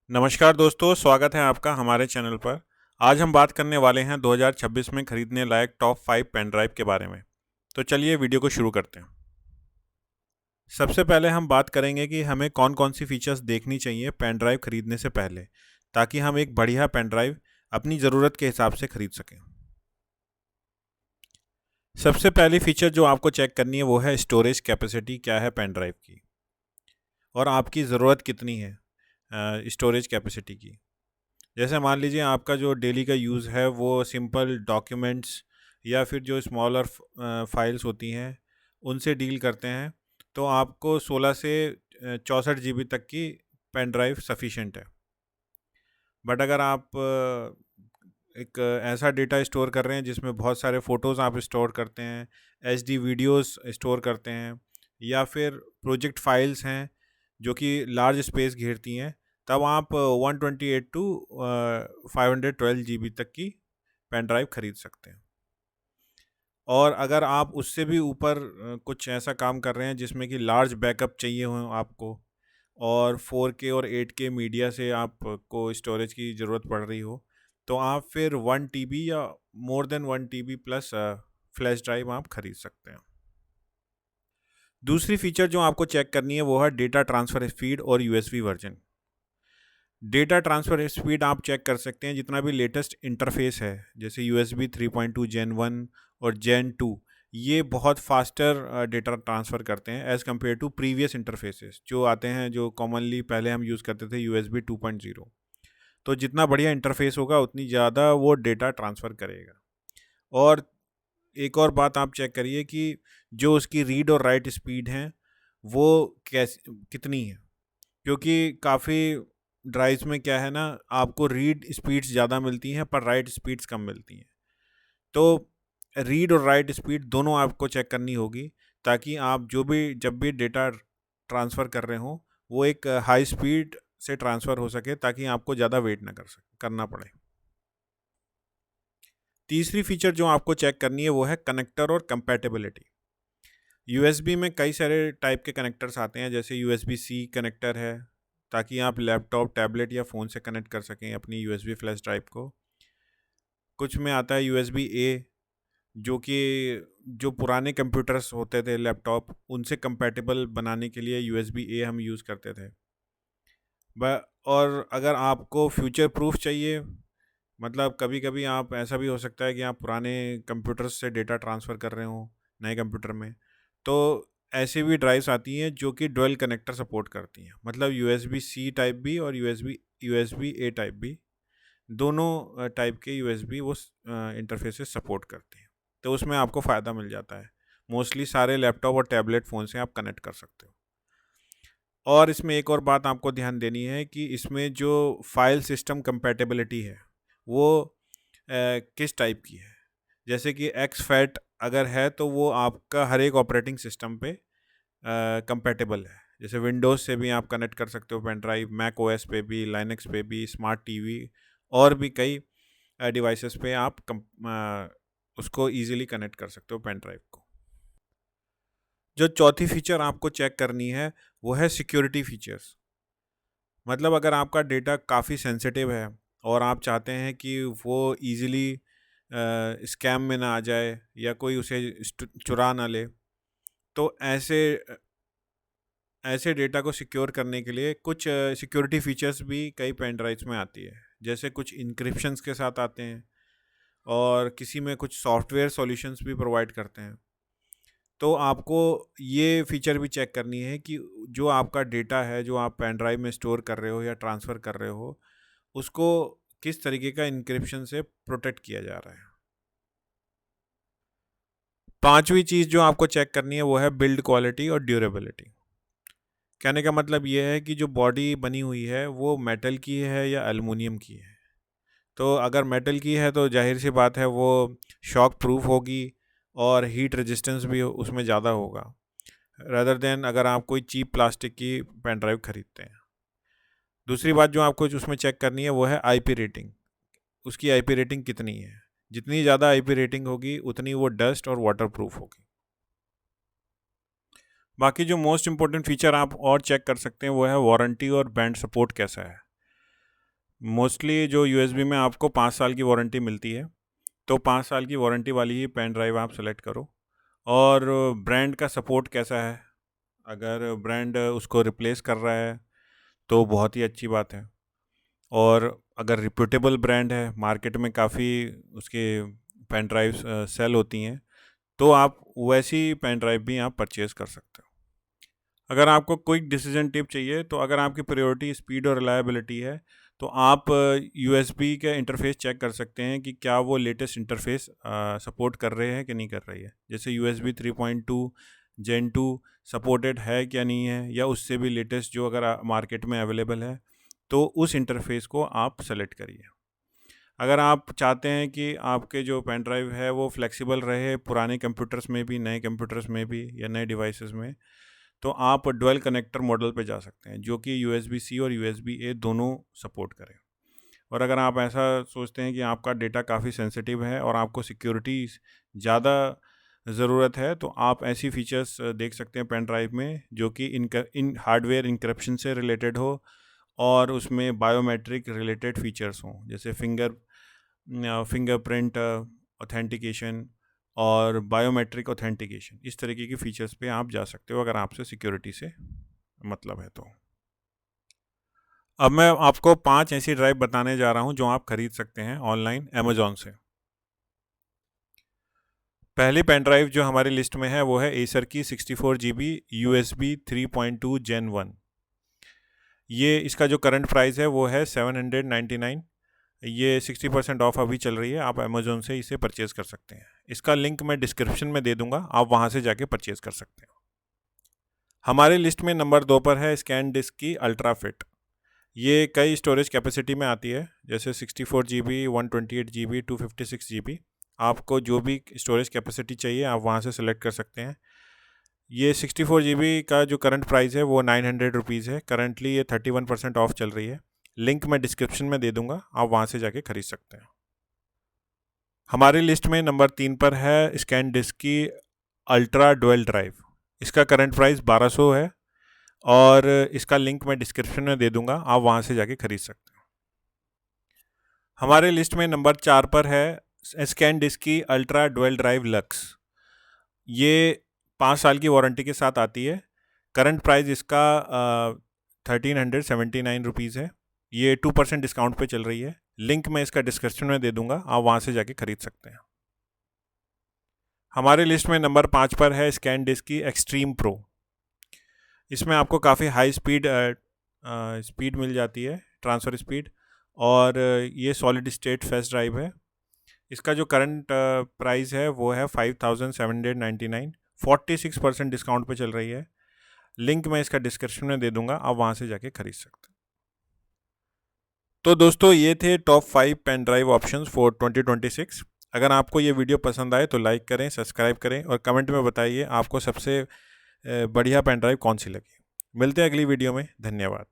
नमस्कार दोस्तों, स्वागत है आपका हमारे चैनल पर। आज हम बात करने वाले हैं 2026 में खरीदने लायक टॉप 5 पेन ड्राइव के बारे में। तो चलिए वीडियो को शुरू करते हैं। सबसे पहले हम बात करेंगे कि हमें कौन कौन सी फीचर्स देखनी चाहिए पेन ड्राइव खरीदने से पहले, ताकि हम एक बढ़िया पेन ड्राइव अपनी ज़रूरत के हिसाब से खरीद सकें। सबसे पहली फीचर जो आपको चेक करनी है वो है स्टोरेज कैपेसिटी क्या है पेन ड्राइव की, और आपकी ज़रूरत कितनी है स्टोरेज कैपेसिटी की। जैसे मान लीजिए आपका जो डेली का यूज़ है वो सिंपल डॉक्यूमेंट्स या फिर जो स्मॉलर फाइल्स होती हैं उनसे डील करते हैं, तो आपको 16 से 64 जीबी तक की पेन ड्राइव सफिशेंट है। बट अगर आप एक ऐसा डेटा स्टोर कर रहे हैं जिसमें बहुत सारे फ़ोटोज़ आप स्टोर करते हैं, एचडी वीडियोस स्टोर करते हैं, या फिर प्रोजेक्ट फाइल्स हैं जो कि लार्ज स्पेस घेरती हैं, तब आप 128 टू 512 जीबी तक की पेन ड्राइव खरीद सकते हैं। और अगर आप उससे भी ऊपर कुछ ऐसा काम कर रहे हैं जिसमें कि लार्ज बैकअप चाहिए हो आपको, और 4K और 8K मीडिया से आपको स्टोरेज की ज़रूरत पड़ रही हो, तो आप फिर 1 TB या more than 1 TB plus flash drive आप खरीद सकते हैं। दूसरी फीचर जो आपको चेक करनी है वो है डेटा ट्रांसफ़र स्पीड और USB version. Data transfer speed आप चेक कर सकते हैं जितना भी लेटेस्ट इंटरफेस है, जैसे USB 3.2 Gen 1 और Gen 2, ये बहुत फास्टर डेटा ट्रांसफ़र करते हैं as compare to previous interfaces जो आते हैं, जो कॉमनली पहले हम यूज़ करते थे USB 2.0। तो जितना बढ़िया इंटरफेस होगा उतनी ज़्यादा वो डेटा ट्रांसफ़र करेगा। और एक और बात आप चेक करिए कि जो उसकी रीड और राइट स्पीड है वो कितनी है, क्योंकि काफ़ी ड्राइव्स में क्या है ना, आपको रीड स्पीड्स ज़्यादा मिलती हैं पर राइट स्पीड्स कम मिलती हैं। तो रीड और राइट स्पीड दोनों आपको चेक करनी होगी, ताकि आप जब भी डेटा ट्रांसफ़र कर रहे हो वो एक हाई स्पीड से ट्रांसफ़र हो सके, ताकि आपको ज़्यादा वेट ना करना पड़े। तीसरी फीचर जो आपको चेक करनी है वो है कनेक्टर और कंपैटिबिलिटी। यूएसबी में कई सारे टाइप के कनेक्टर्स आते हैं, जैसे USB-C कनेक्टर है, ताकि आप लैपटॉप, टैबलेट या फ़ोन से कनेक्ट कर सकें अपनी USB फ्लैश ड्राइव को। कुछ में आता है USB-A, जो कि जो पुराने कंप्यूटर्स होते थे, लैपटॉप, उनसे कंपैटिबल बनाने के लिए USB-A हम यूज़ करते थे। और अगर आपको फ्यूचर प्रूफ चाहिए, मतलब कभी कभी आप ऐसा भी हो सकता है कि आप पुराने कंप्यूटर्स से डेटा ट्रांसफ़र कर रहे हो नए कंप्यूटर में, तो ऐसी भी ड्राइव्स आती हैं जो कि डुअल कनेक्टर सपोर्ट करती हैं, मतलब USB-C टाइप भी और USB-A टाइप भी, दोनों टाइप के USB वो इंटरफेसेस सपोर्ट करती हैं। तो उसमें आपको फ़ायदा मिल जाता है। मोस्टली सारे लैपटॉप और टैबलेट फ़ोन से आप कनेक्ट कर सकते हो। और इसमें एक और बात आपको ध्यान देनी है कि इसमें जो फाइल सिस्टम कंपैटिबिलिटी है वो किस टाइप की है। जैसे कि एक्सफैट अगर है तो वो आपका हर एक ऑपरेटिंग सिस्टम पे कंपैटिबल है। जैसे विंडोज़ से भी आप कनेक्ट कर सकते हो पेन ड्राइव, मैक ओएस पे भी, लाइनक्स पे भी, स्मार्ट टीवी और भी कई डिवाइसेस पे आप उसको ईजिली कनेक्ट कर सकते हो पेन ड्राइव को। जो चौथी फीचर आपको चेक करनी है वो है सिक्योरिटी फीचर्स। मतलब अगर आपका डेटा काफ़ी सेंसिटिव है और आप चाहते हैं कि वो इजीली स्कैम में ना आ जाए या कोई उसे चुरा ना ले, तो ऐसे डेटा को सिक्योर करने के लिए कुछ सिक्योरिटी फीचर्स भी कई पेन ड्राइव्स में आती है। जैसे कुछ इंक्रिप्शंस के साथ आते हैं, और किसी में कुछ सॉफ्टवेयर सॉल्यूशंस भी प्रोवाइड करते हैं। तो आपको ये फीचर भी चेक करनी है कि जो आपका डेटा है, जो आप पेन ड्राइव में स्टोर कर रहे हो या ट्रांसफ़र कर रहे हो, उसको किस तरीके का इंक्रिप्शन से प्रोटेक्ट किया जा रहा है। पांचवी चीज़ जो आपको चेक करनी है वो है बिल्ड क्वालिटी और ड्यूरेबिलिटी। कहने का मतलब ये है कि जो बॉडी बनी हुई है वो मेटल की है या एल्युमिनियम की है। तो अगर मेटल की है तो जाहिर सी बात है वो शॉक प्रूफ होगी, और हीट रेजिस्टेंस भी उसमें ज़्यादा होगा, रादर देन अगर आप कोई चीप प्लास्टिक की पेन ड्राइव खरीदते हैं। दूसरी बात जो आपको उसमें चेक करनी है वो है आईपी रेटिंग। उसकी आईपी रेटिंग कितनी है। जितनी ज़्यादा आईपी रेटिंग होगी उतनी वो डस्ट और वाटर प्रूफ होगी। बाकी जो मोस्ट इम्पोर्टेंट फीचर आप और चेक कर सकते हैं वो है वारंटी और बैंड सपोर्ट कैसा है। मोस्टली जो यूएसबी में आपको 5 साल की वारंटी मिलती है, तो 5 साल की वारंटी वाली ही पेन ड्राइव आप सेलेक्ट करो। और ब्रांड का सपोर्ट कैसा है, अगर ब्रांड उसको रिप्लेस कर रहा है तो बहुत ही अच्छी बात है। और अगर रिप्यूटेबल ब्रांड है, मार्केट में काफ़ी उसके पेन ड्राइव्स सेल होती हैं, तो आप वैसी पेन ड्राइव भी आप परचेज़ कर सकते हो। अगर आपको क्विक डिसीजन टिप चाहिए, तो अगर आपकी प्रायोरिटी स्पीड और रिलायबिलिटी है, तो आप यूएसबी के इंटरफेस चेक कर सकते हैं कि क्या वो लेटेस्ट इंटरफेस सपोर्ट कर रहे हैं कि नहीं कर रही है। जैसे यूएसबी 3.2 जेन 2 सपोर्टेड है क्या नहीं है, या उससे भी लेटेस्ट जो अगर मार्केट में अवेलेबल है, तो उस इंटरफेस को आप सेलेक्ट करिए। अगर आप चाहते हैं कि आपके जो पेन ड्राइव है वो फ्लेक्सिबल रहे पुराने कंप्यूटर्स में भी, नए कंप्यूटर्स में भी, या नए डिवाइसेस में, तो आप डुअल कनेक्टर मॉडल पे जा सकते हैं, जो कि यूएसबी सी और यूएसबी ए दोनों सपोर्ट करें। और अगर आप ऐसा सोचते हैं कि आपका डेटा काफ़ी सेंसिटिव है और आपको सिक्योरिटी ज़्यादा ज़रूरत है, तो आप ऐसी फीचर्स देख सकते हैं पेन ड्राइव में जो कि इन हार्डवेयर इंक्रिप्शन से रिलेटेड हो, और उसमें बायोमेट्रिक रिलेटेड फीचर्स हों, जैसे फिंगरप्रिंट ऑथेंटिकेशन और बायोमेट्रिक ऑथेंटिकेशन। इस तरीके की फ़ीचर्स पे आप जा सकते हो अगर आपसे सिक्योरिटी से मतलब है तो। अब मैं आपको 5 ऐसी ड्राइव बताने जा रहा हूँ जो आप खरीद सकते हैं ऑनलाइन अमेजोन से। पहली पेन ड्राइव जो हमारी लिस्ट में है वो है एसर की 64 GB USB 3.2 Gen 1। ये इसका जो करंट प्राइस है वो है 799। ये 60% ऑफ अभी चल रही है, आप अमेजोन से इसे परचेज़ कर सकते हैं। इसका लिंक मैं डिस्क्रिप्शन में दे दूंगा, आप वहाँ से जाके परचेज़ कर सकते हैं। हमारी लिस्ट में नंबर 2 पर है स्कैन डिस्क की अल्ट्रा फिट। ये कई स्टोरेज कैपेसिटी में आती है, जैसे 64 GB, 128 GB, 256 GB। आपको जो भी स्टोरेज कैपेसिटी चाहिए आप वहाँ से सेलेक्ट कर सकते हैं। ये 64 GB का जो करंट प्राइस है वो 900 रुपीज़ है। करंटली ये 31% ऑफ चल रही है। लिंक मैं डिस्क्रिप्शन में दे दूंगा, आप वहाँ से जाके खरीद सकते हैं। हमारी लिस्ट में नंबर 3 पर है स्कैन डिस्क की अल्ट्रा डुअल ड्राइव। इसका करंट प्राइस 1200 है, और इसका लिंक मैं डिस्क्रिप्शन में दे दूंगा, आप वहाँ से जाके खरीद सकते हैं। हमारे लिस्ट में नंबर 4 पर है स्कैन डिस्क की अल्ट्रा डुअल ड्राइव लक्स। ये 5 साल की वारंटी के साथ आती है। करंट प्राइस इसका 1379 रुपीज़ है। ये 2% डिस्काउंट पे चल रही है। लिंक मैं इसका डिस्क्रिप्शन में दे दूंगा, आप वहाँ से जाके खरीद सकते हैं। हमारे लिस्ट में नंबर 5 पर है स्कैन डिस्क की एक्सट्रीम प्रो। इसमें आपको काफ़ी हाई स्पीड मिल जाती है, ट्रांसफ़र स्पीड, और ये सॉलिड स्टेट फेस्ट ड्राइव है। इसका जो करंट प्राइस है वो है 5799। 46% डिस्काउंट पे चल रही है। लिंक मैं इसका डिस्क्रिप्शन में दे दूंगा, आप वहाँ से जाके खरीद सकते हैं। तो दोस्तों ये थे top 5 pen drive options for 2026। अगर आपको ये वीडियो पसंद आए तो लाइक करें, सब्सक्राइब करें, और कमेंट में बताइए आपको सबसे बढ़िया पेन ड्राइव कौन सी लगी। मिलते हैं अगली वीडियो में। धन्यवाद।